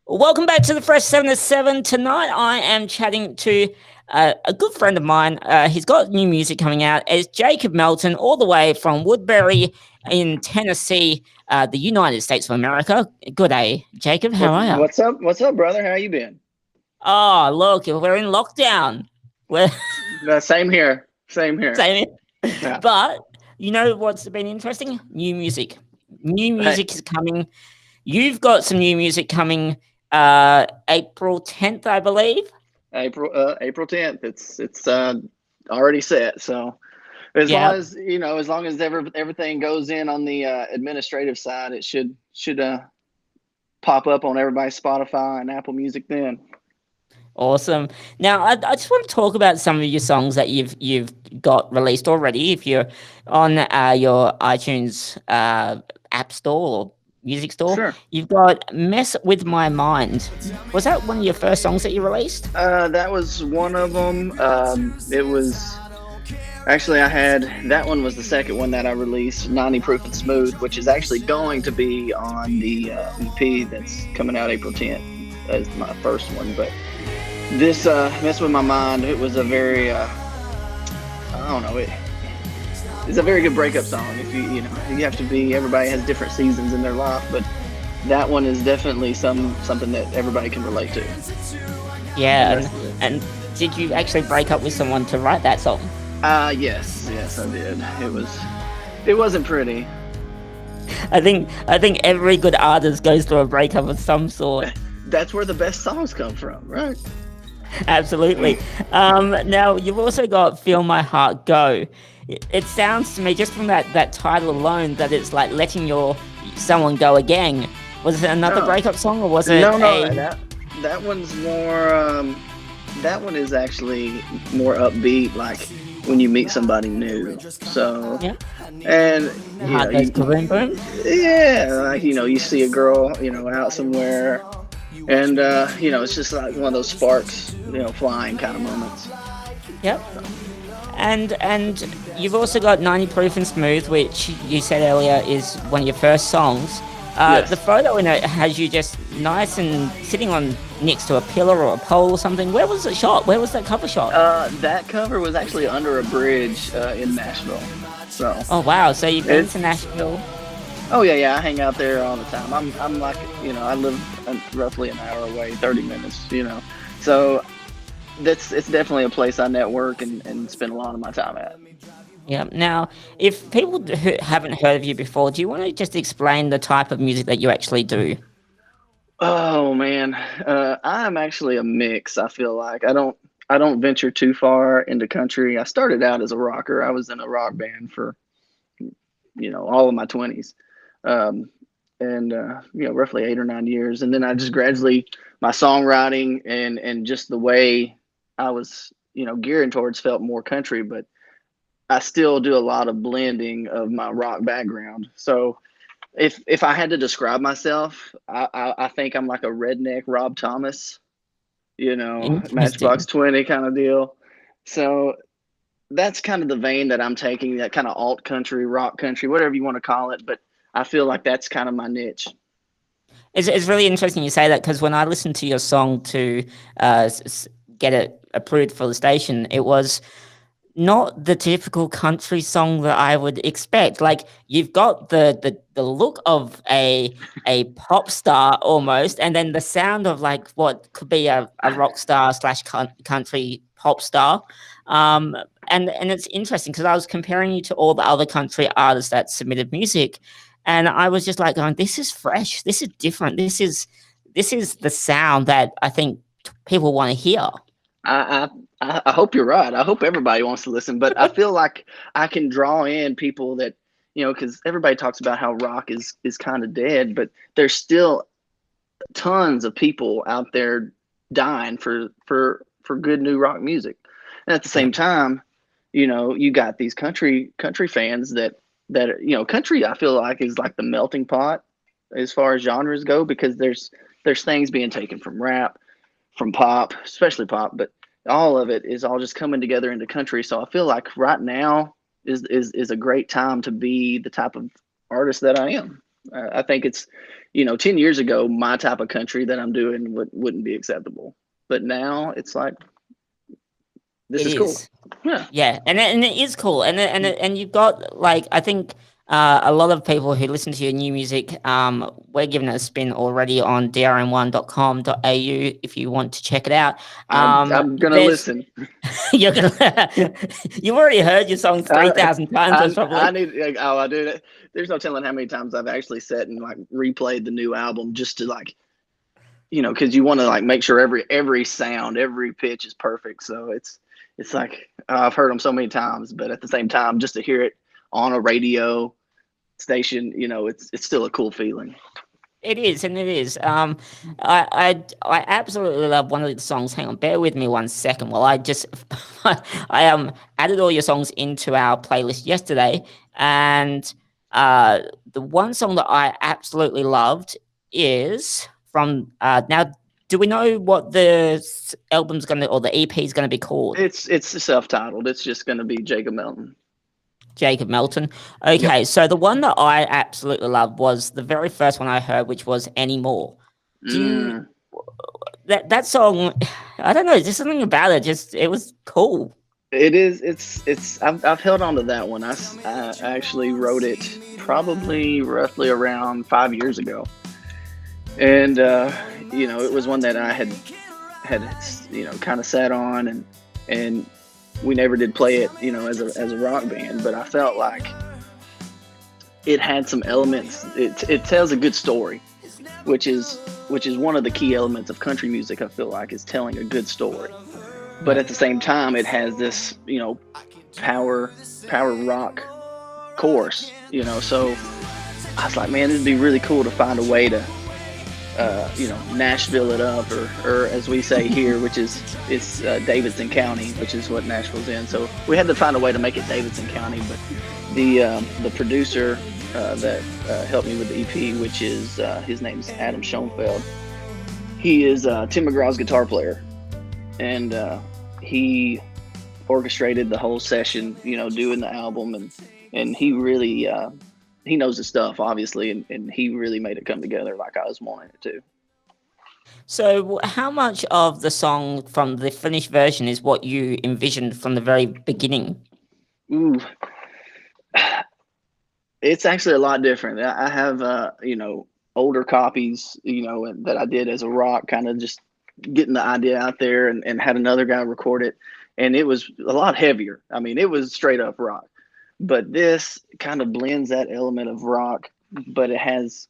Welcome back to the Fresh 7. Tonight I am chatting to a good friend of mine. He's got new music coming out. It's Jacob Melton, all the way from Woodbury in Tennessee, the United States of America. Good day, Jacob. How are you? What's up? What's up, brother? How you been? Oh, look, we're in lockdown. We're Same here. Same here. saying it. Yeah. But you know what's been interesting? New music. New Hey, music is coming. You've got some new music coming April 10th, I believe. April 10th. It's already set. So as long Yeah. as everything goes in on the administrative side, it should pop up on everybody's Spotify and Apple Music then. Awesome. Now, I just want to talk about some of your songs that you've got released already. If you're on your iTunes app store or music store, Sure. you've got "Mess with My Mind." Was that one of your first songs that you released? That was one of them. It was actually I had that one was the second one that I released, 90 Proof and Smooth, which is actually going to be on the EP that's coming out April 10th as my first one. But this messed with my mind. It was a very I don't know it's a very good breakup song. If you have to be, everybody has different seasons in their life, but that one is definitely something that everybody can relate to. Yeah. And that's And did you actually break up with someone to write that song? yes, I did. It wasn't pretty. I think every good artist goes through a breakup of some sort. That's where the best songs come from, right? Absolutely. Now you've also got "Feel My Heart Go." It sounds to me just from that title alone that it's like letting your someone go again. Was it another No, breakup song or was it no, a? that one's more. That one is actually more upbeat, like when you meet somebody new. So, Yeah, and the you know, heart goes you boom boom. yeah, like you see a girl, out somewhere, and it's just like one of those sparks, flying kind of moments. Yep. And you've also got 90 Proof and Smooth, which you said earlier is one of your first songs. The Yes. photo in it has you just nice and sitting on next to a pillar or a pole or something. Where was it shot? Where was that cover shot? That cover was actually under a bridge in Nashville. So, Oh wow! So you've been it, to Nashville. oh yeah, I hang out there all the time. I'm like, I live roughly an hour away, 30 minutes. So it's definitely a place I network and spend a lot of my time at. Yeah. Now, if people who haven't heard of you before, do you want to just explain the type of music that you actually do? Oh man, I'm actually a mix. I feel like I don't venture too far into country. I started out as a rocker. I was in a rock band for all of my 20s, um, and roughly 8 or 9 years, and then I just gradually my songwriting and just the way I was gearing towards felt more country, but I still do a lot of blending of my rock background. So if I had to describe myself, I think I'm like a redneck Rob Thomas, Matchbox Interesting. 20 kind of deal. So that's kind of the vein that I'm taking, that kind of alt country, rock country, whatever you want to call it. But I feel like that's kind of my niche. It's really interesting you say that because when I listened to your song to get it approved for the station, it was not the typical country song that I would expect. Like you've got the look of a pop star almost, and then the sound of like what could be a rock star slash country pop star. Um, and it's interesting because I was comparing you to all the other country artists that submitted music, and I was just like going, "This is fresh. This is different. This is the sound that I think people want to hear." I, I hope you're right. I hope everybody wants to listen, but I feel like I can draw in people that, because everybody talks about how rock is kind of dead, but there's still tons of people out there dying for good new rock music. And at the Yeah. same time, you got these country fans that country I feel like is like the melting pot as far as genres go, because there's things being taken from rap, from pop, especially pop, but all of it is all just coming together into country. So I feel like right now is a great time to be the type of artist that I am. I think it's, 10 years ago, my type of country that I'm doing wouldn't be acceptable. But now it's like, this It is cool. is. Yeah. Yeah, and it is cool, and you've got like I think a lot of people who listen to your new music, we're giving it a spin already on drm1.com.au if you want to check it out. I'm gonna There's listen. you're gonna you've already heard your songs three I thousand times, most I probably. need. Oh, I do. There's no telling how many times I've actually sat and like replayed the new album just to like, because you want to like make sure every sound, every pitch is perfect. So it's like I've heard them so many times, but at the same time, just to hear it on a radio station, it's still a cool feeling. It is, and it is. I absolutely love one of the songs. Hang on, bear with me 1 second while I just I added all your songs into our playlist yesterday, and the one song that I absolutely loved is from now. Do we know what the album's gonna or the EP is gonna be called? It's self-titled. It's just going to be Jacob Melton. Jacob Melton. Yep. Okay, so the one that I absolutely loved was the very first one I heard, which was Anymore. Do you Mm. that song? I don't know, just something about it. Just it was cool. It is. It's. I've held on to that one. I actually wrote it probably roughly around 5 years ago, and it was one that I had kind of sat on, and we never did play it as a rock band, but I felt like it had some elements. It tells a good story, which is one of the key elements of country music. I feel like is telling a good story, but at the same time, it has this power rock chorus. So I was like, man, it'd be really cool to find a way to Nashville it up, or as we say here, which is it's Davidson County, which is what Nashville's in. So we had to find a way to make it Davidson County. But the producer that helped me with the EP, which is his name's Adam Schoenfeld. He is Tim McGraw's guitar player, and he orchestrated the whole session, doing the album, and he really he knows his stuff, obviously, and he really made it come together like I was wanting it to. So, how much of the song from the finished version is what you envisioned from the very beginning? Ooh, it's actually a lot different. I have older copies, that I did as a rock, kind of just getting the idea out there, and had another guy record it, and it was a lot heavier. I mean, it was straight up rock. But this kind of blends that element of rock, but it has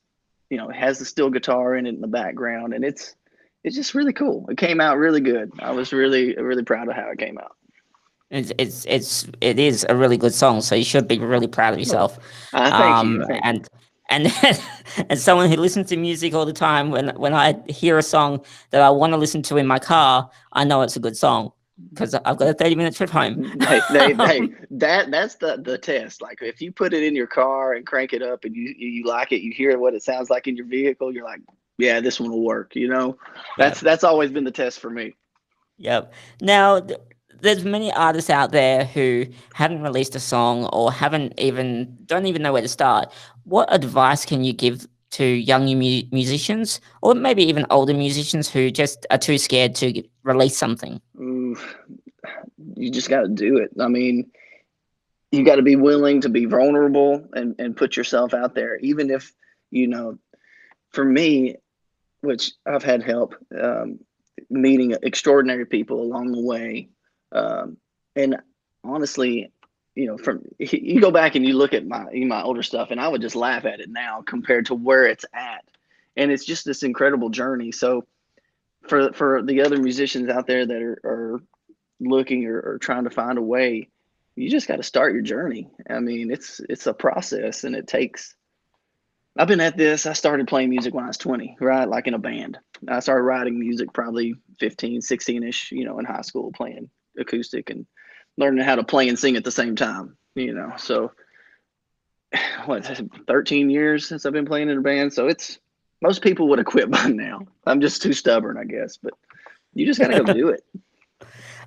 the steel guitar in it in the background, and it's just really cool. It came out really good. I was really proud of how it came out. It is a really good song, so you should be really proud of yourself. Thank you. Thank you. And as someone who listens to music all the time, when I hear a song that I want to listen to in my car, I know it's a good song because I've got a 30-minute trip home. Hey, that's the test. Like if you put it in your car and crank it up and you like it, you hear what it sounds like in your vehicle, you're like, yeah, this one will work. That's always been the test for me. Yep. Now, there's many artists out there who haven't released a song or don't even know where to start. What advice can you give to young musicians, or maybe even older musicians who just are too scared to release something? Ooh, you just got to do it. I mean, you got to be willing to be vulnerable and put yourself out there, even if, for me, which I've had help meeting extraordinary people along the way. And honestly, from you go back and you look at my older stuff, and I would just laugh at it now compared to where it's at. And it's just this incredible journey. So for the other musicians out there that are looking or trying to find a way, you just got to start your journey. I mean, it's a process, and it takes. I've been at this. I started playing music when I was 20, right? Like in a band. I started writing music probably 15, 16-ish, in high school, playing acoustic and learning how to play and sing at the same time, So what, 13 years since I've been playing in a band. So most people would have quit by now. I'm just too stubborn, I guess, but you just got to go do it.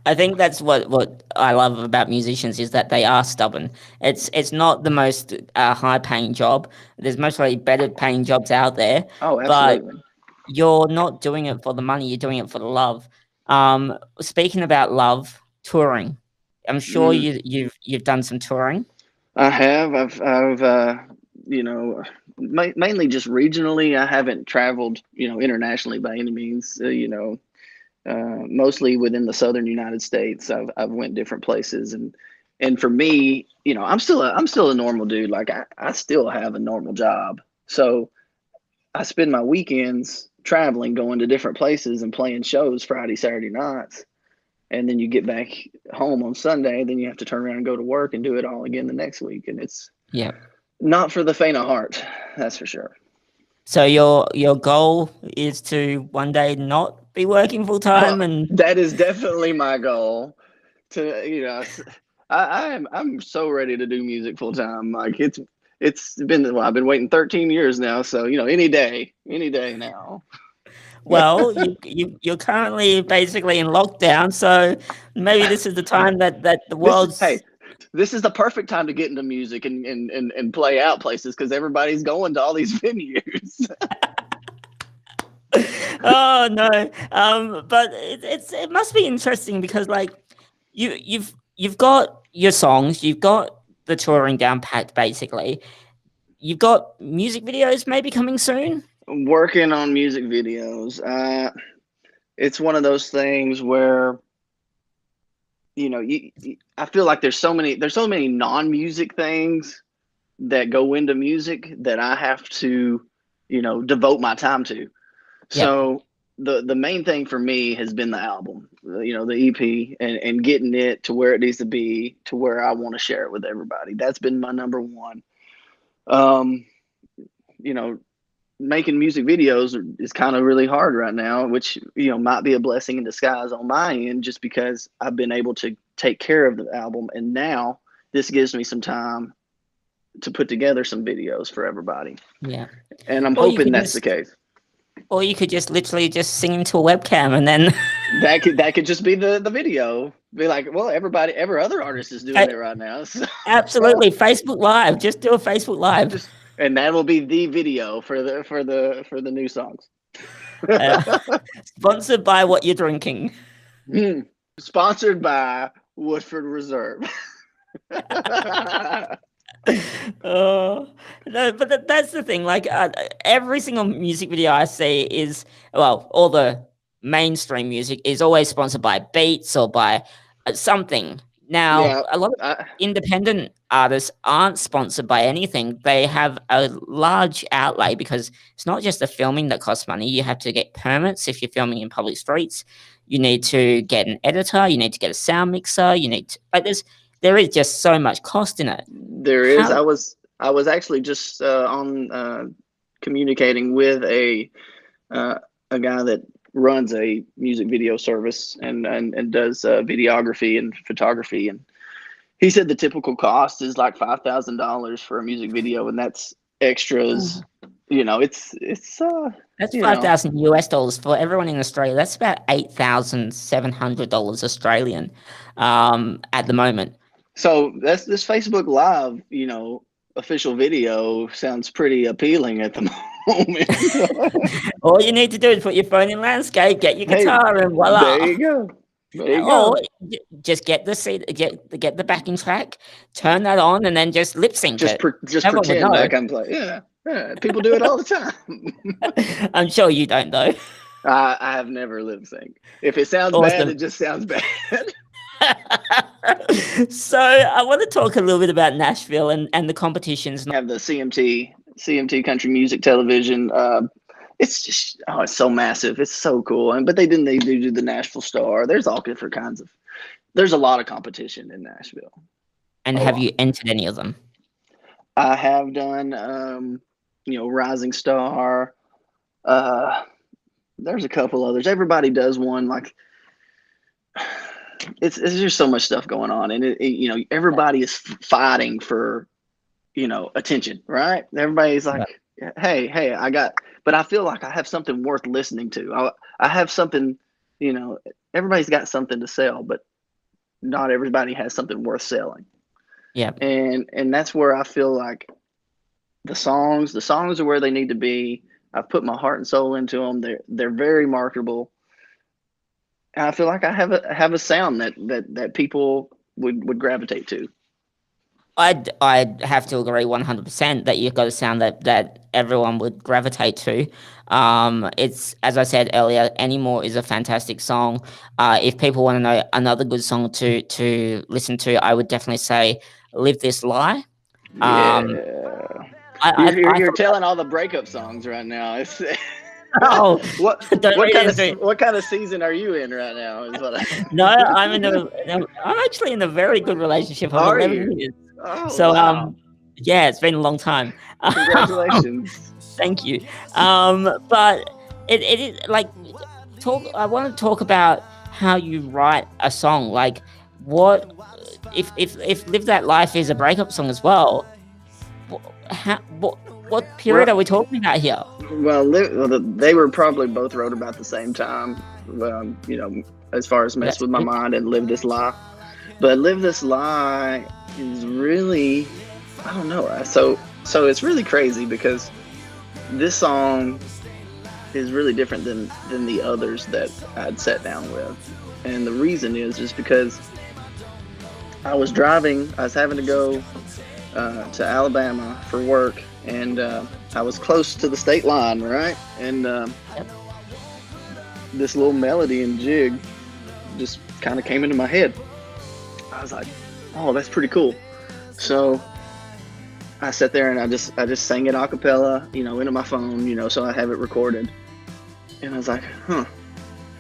I think that's what I love about musicians is that they are stubborn. It's not the most high paying job. There's mostly better paying jobs out there, Oh, but absolutely. you're not doing it for the money. You're doing it for the love. Speaking about love, touring. I'm sure Mm, you've done some touring. I have. I've you know, mainly just regionally. I haven't traveled, internationally by any means. Mostly within the southern United States. I've went different places, and for me, I'm still a normal dude. Like I still have a normal job. So I spend my weekends traveling, going to different places and playing shows Friday, Saturday nights. And then you get back home on Sunday, then you have to turn around and go to work and do it all again the next week. And it's Yeah. not for the faint of heart, that's for sure. So your goal is to one day not be working full time and That is definitely my goal. To I'm so ready to do music full time. Like it's been I've been waiting 13 years now, so any day now. well, you're currently basically in lockdown, so maybe this is the time that the This is world's hey, this is the perfect time to get into music and play out places because everybody's going to all these venues. oh no. But it must be interesting because like you've got your songs, you've got the touring down packed basically. You've got music videos maybe coming soon. Working on music videos. It's one of those things where I feel like there's so many non-music things that go into music that I have to devote my time to. Yep. So the main thing for me has been the album, the EP, and getting it to where it needs to be, to where I want to share it with everybody. That's been my number one. Um, you know, Making music videos is kind of really hard right now, which might be a blessing in disguise on my end, just because I've been able to take care of the album, and now this gives me some time to put together some videos for everybody. Yeah. And I'm Or you hoping could that's the just case. or you could just literally just sing into a webcam and then That could just be the video. Be like, well, every other artist is doing it right now. So absolutely Facebook Live. Just do a Facebook Live. just and that will be the video for the new songs. Uh, sponsored by what you're drinking. Sponsored by Woodford Reserve. Oh no, but that's the thing. Like every single music video I see is all the mainstream music is always sponsored by Beats or by something. Now, Yeah, a lot of independent artists aren't sponsored by anything. They have a large outlay because it's not just the filming that costs money. You have to get permits if you're filming in public streets. You need to get an editor. You need to get a sound mixer. You need to, like there is just so much cost in it. there is. How? I was actually just on communicating with a guy that runs a music video service and does videography and photography, and he said the typical cost is like $5,000 for a music video, and that's extras. It's That's $5,000 for everyone in Australia. That's about $8,700 Australian at the moment. so that's this Facebook Live, official video sounds pretty appealing at the moment. All you need to do is put your phone in landscape, get your Hey, guitar, and there voila. you go. There you Or go. just get the seat, get the backing track, turn that on, and then just lip sync Just it. just No one would pretend know. like I'm playing. Yeah, yeah. People do it all the time. I'm sure you don't though. I have never lip synced. If it sounds bad, Awesome. it just sounds bad. So I want to talk a little bit about Nashville and the competitions. Have the CMT Country Music Television. It's so massive. It's so cool. But they do the Nashville Star. There's all different kinds of. There's a lot of competition in Nashville. And A have lot. you entered any of them? I have done, Rising Star. There's a couple others. Everybody does one. Like it's just so much stuff going on, and everybody is fighting for attention, right? Everybody's Yeah. like, hey, but I feel like I have something worth listening to. I have something you know, everybody's got something to sell, but not everybody has something worth selling. Yeah. And that's where I feel like the songs are where they need to be. I've put my heart and soul into them. They're very marketable. And I feel like I have a sound that people would gravitate to. I'd have to agree 100% that you've got a sound that everyone would gravitate to. It's, as I said earlier, Anymore is a fantastic song. If people want to know another good song to listen to, I would definitely say Live This Lie. Um, Yeah. I You're thought telling all the breakup songs right now. It's oh, what don't what read kind into it. what kind of season are you in right now? Is what No, I I'm actually in a very good relationship of are 11 you? years. Oh So wow! yeah, it's been a long time. Congratulations. Thank you. But it is like talk. I want to talk about how you write a song. Like, what if "Live That Life" is a breakup song as well? What period Well, are we talking about here? they were probably both wrote about the same time. As far as mess That's with my good. mind and live this lie. But live this lie is really, I don't know. So it's really crazy because this song is really different than the others that I'd sat down with, and the reason is just because I was driving. I was having to go to Alabama for work, and I was close to the state line, right? And Yep. this little melody and jig just kind of came into my head. I was like, "Oh, that's pretty cool." So I sat there and I just sang it a cappella, into my phone, so I have it recorded. And I was like, "Huh,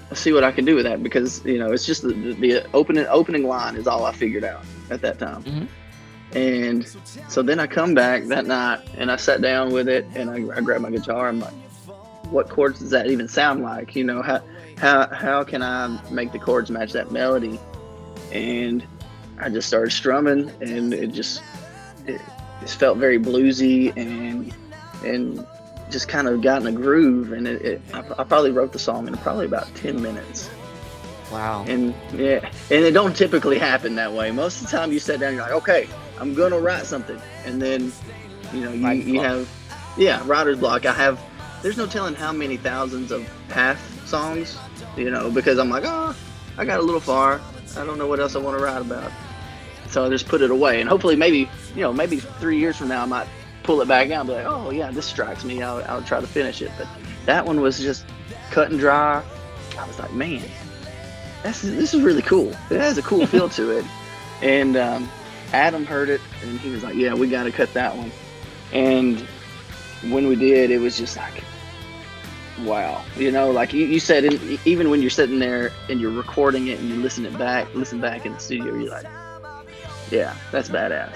let's see what I can do with that," because it's just the opening line is all I figured out at that time. Hmm. And so then I come back that night and I sat down with it and I grabbed my guitar. I'm like, what chords does that even sound like? How can I make the chords match that melody? And I just started strumming, and it just felt very bluesy and just kind of got in a groove. And I probably wrote the song in probably about 10 minutes. Wow. And yeah, and it don't typically happen that way. Most of the time, you sit down, you're like, okay, I'm gonna write something, and then Writer's you block. have, yeah, writer's block. There's no telling how many thousands of half songs, because I'm like, oh, I got a little far. I don't know what else I want to write about. So I just put it away, and hopefully, maybe 3 years from now, I might pull it back out and be like, oh yeah, this strikes me. I'll try to finish it. But that one was just cut and dry. I was like, man, this is really cool. It has a cool feel to it. And Adam heard it, and he was like, yeah, we got to cut that one. And when we did, it was just like, wow. Like you said, even when you're sitting there and you're recording it and you listen back in the studio, you're like, yeah, that's badass.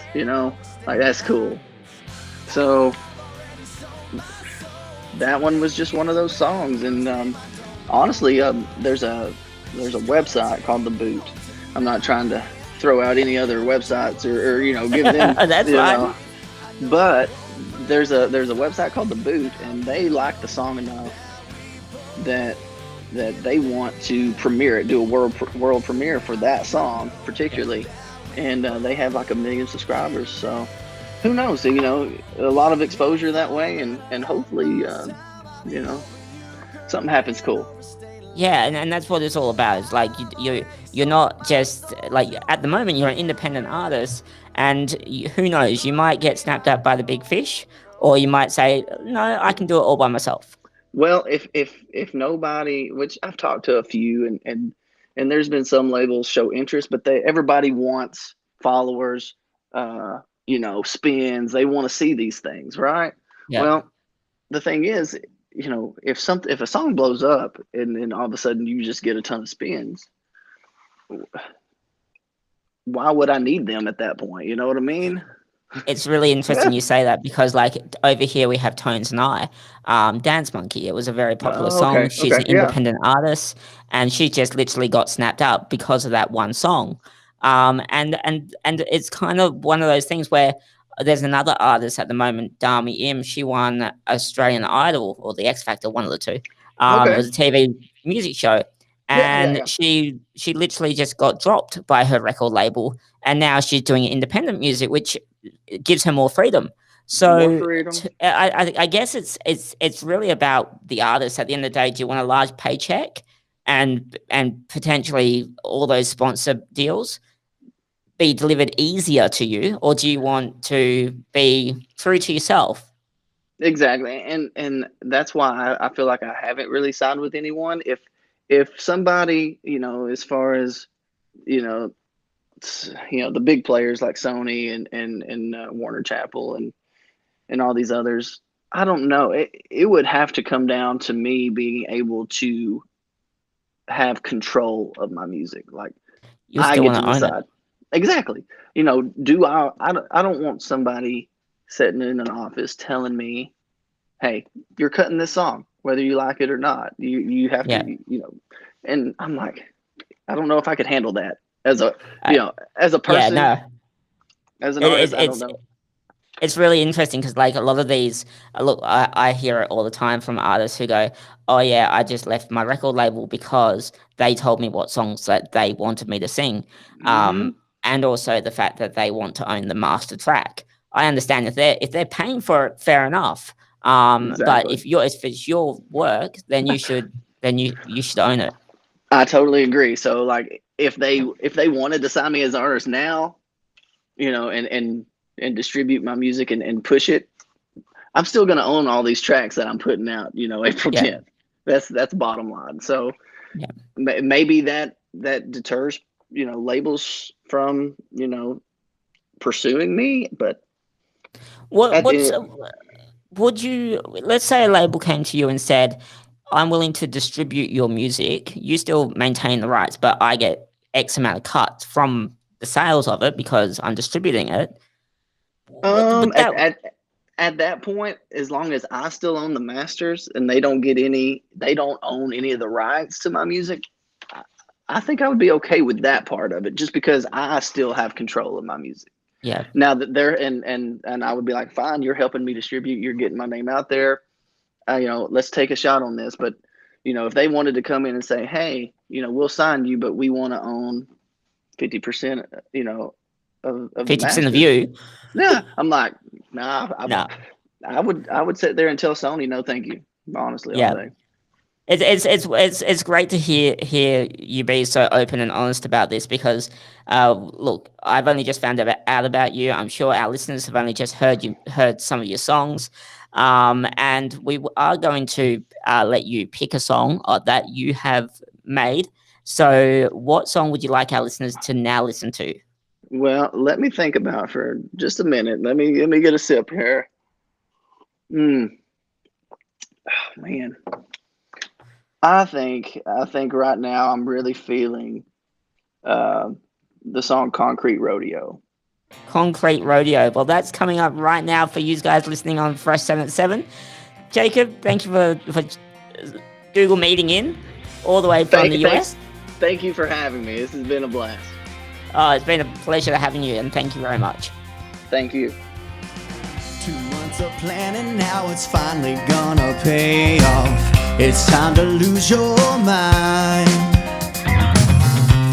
Like that's cool. So that one was just one of those songs. And honestly, there's a website called The Boot. I'm not trying to throw out any other websites or give them, That's fine. but there's a website called The Boot, and they like the song enough that they want to premiere it, do a world premiere for that song particularly. And they have like 1 million subscribers. So who knows? So, a lot of exposure that way, and hopefully, something happens cool. Yeah, and that's what it's all about. It's like you're not just like at the moment you're an independent artist, and who knows, you might get snapped up by the big fish, or you might say, no, I can do it all by myself. Well, if nobody, which I've talked to a few, and there's been some labels show interest, but everybody wants followers, spins. They want to see these things, right? Yeah. Well, the thing is, if a song blows up and then all of a sudden you just get a ton of spins, why would I need them at that point? You know what I mean? It's really interesting you say that because, like, over here we have Tones and Dance Monkey. It was a very popular Oh, song. okay, She's okay, an yeah, independent artist, and she just literally got snapped up because of that one song. And it's kind of one of those things where there's another artist at the moment, Dami Im. She won Australian Idol or the X Factor, one of the two. It okay, was a TV music show, Yeah, yeah, and yeah. she literally just got dropped by her record label, and now she's doing independent music, which gives her more freedom. More So freedom. I guess it's really about the artist. At the end of the day, do you want a large paycheck and potentially all those sponsor deals be delivered easier to you, or do you want to be true to yourself? Exactly, and that's why I feel like I haven't really signed with anyone. If somebody, as far as you know, the big players like Sony and Warner Chappell and all these others, I don't know. It would have to come down to me being able to have control of my music. Like You I still get want to to own it. decide. Exactly. Do I don't want somebody sitting in an office telling me, "Hey, you're cutting this song, whether you like it or not. You have to, Yeah. And I'm like, I don't know if I could handle that as a, I, as a yeah, person, no. as an It, artist. it, I don't it's know. it's really interesting because like a lot of these look, I hear it all the time from artists who go, oh yeah, I just left my record label because they told me what songs that they wanted me to sing, Hmm. and also the fact that they want to own the master track. I understand if they're paying for it, fair enough, but Exactly. if it's your work, then you should own it. I totally agree. So like, if they wanted to sign me as an artist now, and distribute my music and push it, I'm still going to own all these tracks that I'm putting out. April Yeah, 10th. That's bottom line. So yeah. maybe that deters labels from pursuing me, but What at what's the would you, let's say a label came to you and said, I'm willing to distribute your music, you still maintain the rights, but I get X amount of cuts from the sales of it because I'm distributing it. Would at, that, at at that point, as long as I still own the masters and they don't own any of the rights to my music, I, I think I would be okay with that part of it, just because I still have control of my music. yeah, Now that they're and I would be like, fine, you're helping me distribute, you're getting my name out there. Let's take a shot on this. But if they wanted to come in and say, hey, we'll sign you, but we want to own 50%, of the 50% of masters. you? Yeah, I'm like, nah. No, I would sit there and tell Sony, no, thank you. Honestly, all yeah. day. It's great to hear you be so open and honest about this because look, I've only just found out about you. I'm sure our listeners have only just heard some of your songs, and we are going to let you pick a song that you have made. So, what song would you like our listeners to now listen to? Well, let me think about it for just a minute. Let me get a sip here. Mm, oh, man. I think right now I'm really feeling uh, the song "Concrete Rodeo." Concrete Rodeo. Well, that's coming up right now for you guys listening on Fresh7. Jacob, thank you for Google meeting in all the way from Thank the thank US. thank you for having me. This has been a blast. It's been a pleasure having you, and thank you very much. Thank you. 2 months of planning, now it's finally gonna pay off. It's time to lose your mind.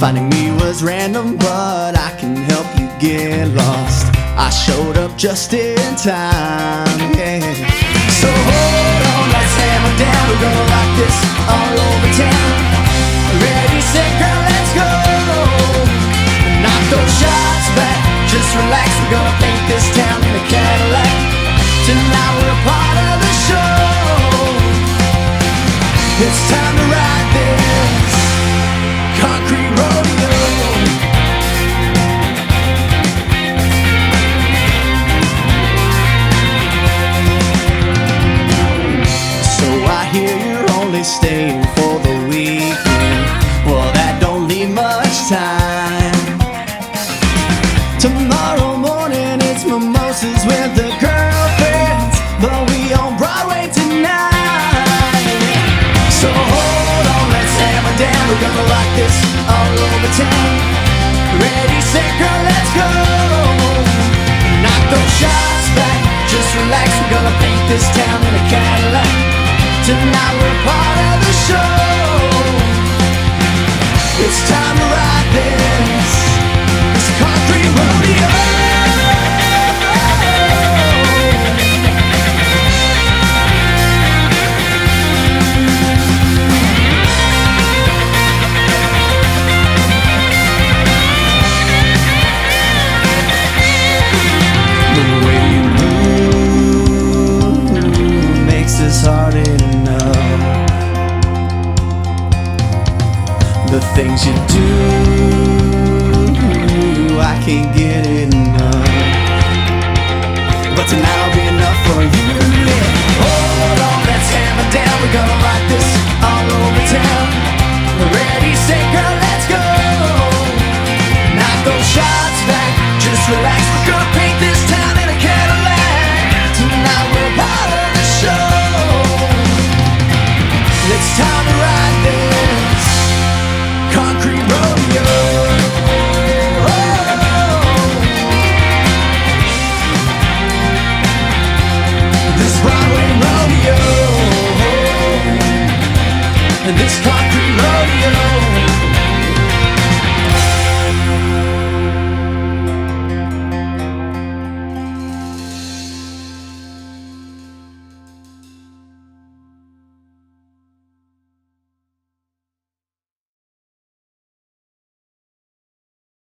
Finding me was random, but I can help you get lost. I showed up just in time, yeah. So hold on, let's hammer down. We're gonna rock this all over town. Ready, set, girl, let's go. Knock those shots back, just relax. We're gonna paint this town in a Cadillac. Tonight we're a part of the show. It's time to ride this concrete rodeo. So I hear you're only staying for the weekend. Well, that don't leave much time. Tomorrow morning it's mimosas with the girlfriends, but we on Broadway tonight. So hold on, let's hammer down. We're gonna rock this all over town. Ready, set, girl, let's go. Knock those shots back, just relax. We're gonna paint this town in a Cadillac. Tonight we're part of the show. the things you do, I can't get enough. But tonight will be enough for you. Yeah. Hold on, let's hammer down. We're gonna rock this